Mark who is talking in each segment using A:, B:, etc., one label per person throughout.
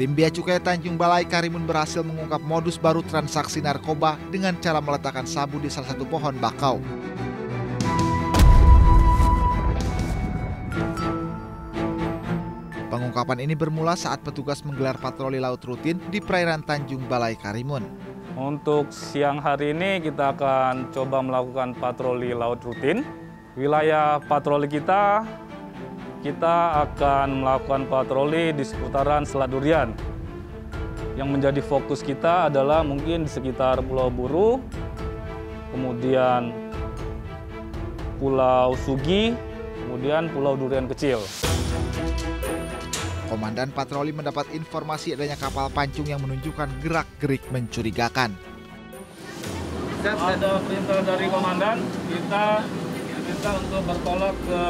A: Tim Bea Cukai Tanjung Balai Karimun berhasil mengungkap modus baru transaksi narkoba dengan cara meletakkan sabu di salah satu pohon bakau. Pengungkapan ini bermula saat petugas menggelar patroli laut rutin di perairan Tanjung Balai Karimun.
B: Untuk siang hari ini kita akan coba melakukan patroli laut rutin. Wilayah patroli kita akan melakukan patroli di seputaran Selat Durian. Yang menjadi fokus kita adalah mungkin di sekitar Pulau Buru, kemudian Pulau Sugi, kemudian Pulau Durian Kecil.
A: Komandan patroli mendapat informasi adanya kapal pancung yang menunjukkan gerak-gerik mencurigakan.
B: Ada perintah dari komandan, kita diminta untuk bertolak ke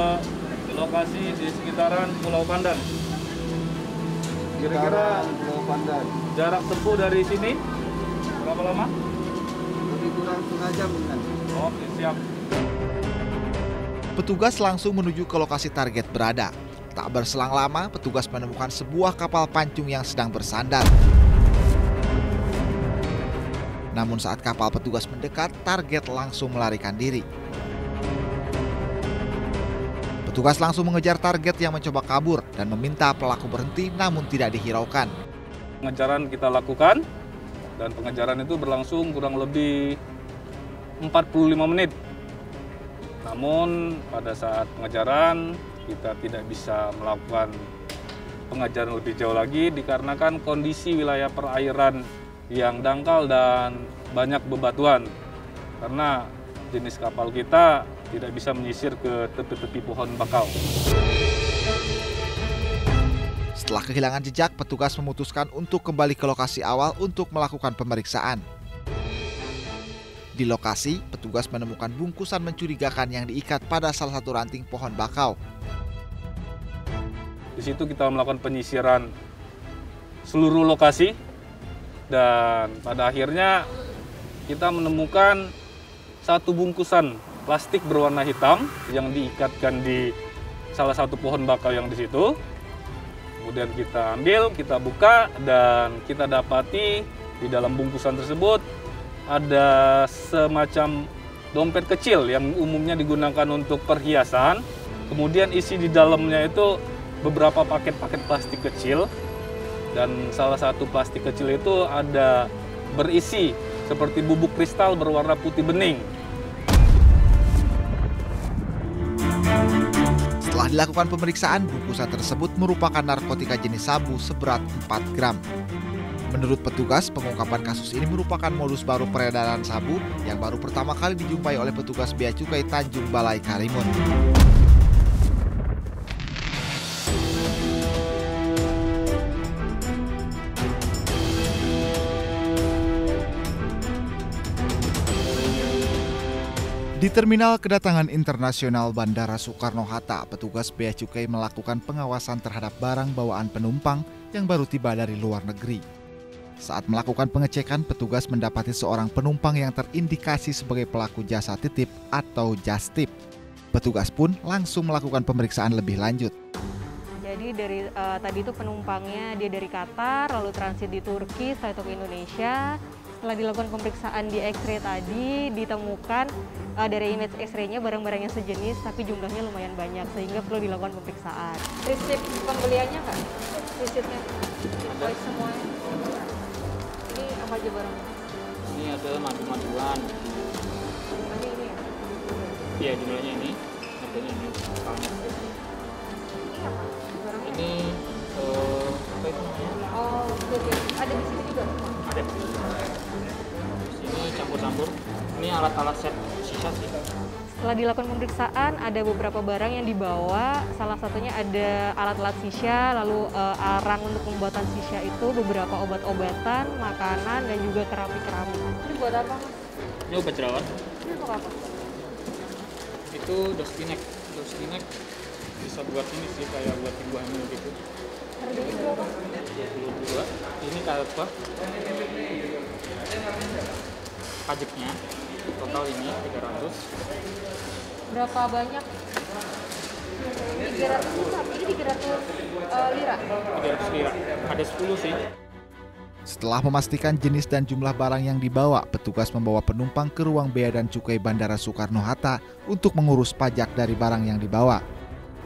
B: lokasi di sekitaran Pulau Pandan. Kira-kira
C: Pulau Pandan.
B: Jarak tempuh dari sini berapa lama?
C: Lebih kurang setengah jam kan?
B: Oke, siap.
A: Petugas langsung menuju ke lokasi target berada. Tak berselang lama, petugas menemukan sebuah kapal pancung yang sedang bersandar. Namun saat kapal petugas mendekat, target langsung melarikan diri. Petugas langsung mengejar target yang mencoba kabur dan meminta pelaku berhenti namun tidak dihiraukan.
B: Pengejaran kita lakukan dan pengejaran itu berlangsung kurang lebih 45 menit. Namun pada saat pengejaran kita tidak bisa melakukan pengejaran lebih jauh lagi dikarenakan kondisi wilayah perairan yang dangkal dan banyak bebatuan. Karena jenis kapal kita tidak bisa menyisir ke tepi-tepi pohon bakau.
A: Setelah kehilangan jejak, petugas memutuskan untuk kembali ke lokasi awal untuk melakukan pemeriksaan. Di lokasi, petugas menemukan bungkusan mencurigakan yang diikat pada salah satu ranting pohon bakau.
B: Di situ kita melakukan penyisiran seluruh lokasi dan pada akhirnya kita menemukan satu bungkusan plastik berwarna hitam yang diikatkan di salah satu pohon bakau yang di situ. Kemudian kita ambil, kita buka dan kita dapati di dalam bungkusan tersebut ada semacam dompet kecil yang umumnya digunakan untuk perhiasan. Kemudian isi di dalamnya itu beberapa paket-paket plastik kecil dan salah satu plastik kecil itu ada berisi seperti bubuk kristal berwarna putih bening.
A: Setelah dilakukan pemeriksaan, bungkusan tersebut merupakan narkotika jenis sabu seberat 4 gram. Menurut petugas, pengungkapan kasus ini merupakan modus baru peredaran sabu yang baru pertama kali dijumpai oleh petugas Bea Cukai Tanjung Balai Karimun. Di Terminal Kedatangan Internasional Bandara Soekarno-Hatta, petugas Bea Cukai melakukan pengawasan terhadap barang bawaan penumpang yang baru tiba dari luar negeri. Saat melakukan pengecekan, petugas mendapati seorang penumpang yang terindikasi sebagai pelaku jasa titip atau jastip. Petugas pun langsung melakukan pemeriksaan lebih lanjut.
D: Jadi tadi itu penumpangnya dia dari Qatar, lalu transit di Turki, setelah itu ke Indonesia. Setelah dilakukan pemeriksaan di X-ray tadi, ditemukan dari image X-ray-nya barang-barang yang sejenis, tapi jumlahnya lumayan banyak, sehingga perlu dilakukan pemeriksaan. Resip pembeliannya nggak? Resipnya?
E: Ada.
D: Semuanya. Ini apa aja barangnya?
E: Ini ada madu-maduan.
D: Jumlahnya ini ya?
E: Iya, jumlahnya ini. Harganya ini.
D: Ini apa? Barangnya?
E: Ini apa itu namanya?
D: Oh, oke. Ada di sini juga semua?
E: Ada. Ini campur-campur. Ini alat-alat set sisa sih.
D: Setelah dilakukan pemeriksaan, ada beberapa barang yang dibawa. Salah satunya ada alat-alat sisya, lalu arang untuk pembuatan sisya itu, beberapa obat-obatan, makanan, dan juga keramik-keramik. Ini buat apa, Mas?
E: Ini obat jerawat.
D: Ini untuk apa?
E: Itu Dostinex. Dostinex bisa buat ini sih, kayak buat ibu hamil gitu.
D: Harganya berapa?
E: 22. Ini kayak apa? Pajaknya total ini 300.
D: Berapa banyak? 300 sapi, 300 lira.
E: 300 lira. Ada 10 sih.
A: Setelah memastikan jenis dan jumlah barang yang dibawa, petugas membawa penumpang ke ruang bea dan cukai Bandara Soekarno-Hatta untuk mengurus pajak dari barang yang dibawa.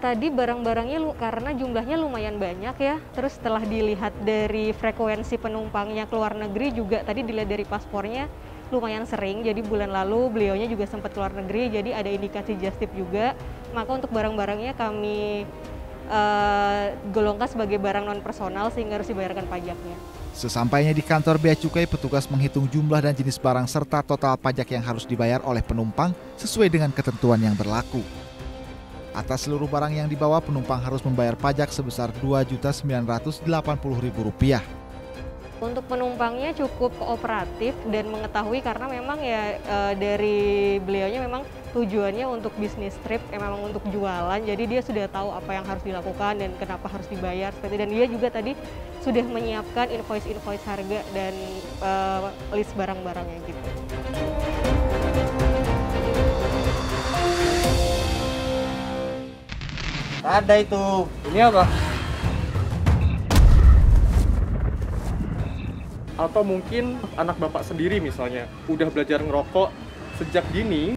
D: Tadi barang-barangnya karena jumlahnya lumayan banyak ya, terus setelah dilihat dari frekuensi penumpangnya ke luar negeri juga tadi dilihat dari paspornya lumayan sering, jadi bulan lalu beliaunya juga sempat ke luar negeri, jadi ada indikasi just tip juga, maka untuk barang-barangnya kami golongkan sebagai barang non personal sehingga harus dibayarkan pajaknya.
A: Sesampainya di kantor bea cukai, petugas menghitung jumlah dan jenis barang serta total pajak yang harus dibayar oleh penumpang sesuai dengan ketentuan yang berlaku. Atas seluruh barang yang dibawa, penumpang harus membayar pajak sebesar Rp2.980.000.
D: Untuk penumpangnya cukup kooperatif dan mengetahui karena memang ya dari beliaunya memang tujuannya untuk bisnis trip, memang untuk jualan, jadi dia sudah tahu apa yang harus dilakukan dan kenapa harus dibayar. Dan dia juga tadi sudah menyiapkan invoice harga dan list barang-barangnya gitu.
C: Ada itu.
E: Ini apa? Atau mungkin anak bapak sendiri misalnya udah belajar ngerokok sejak dini.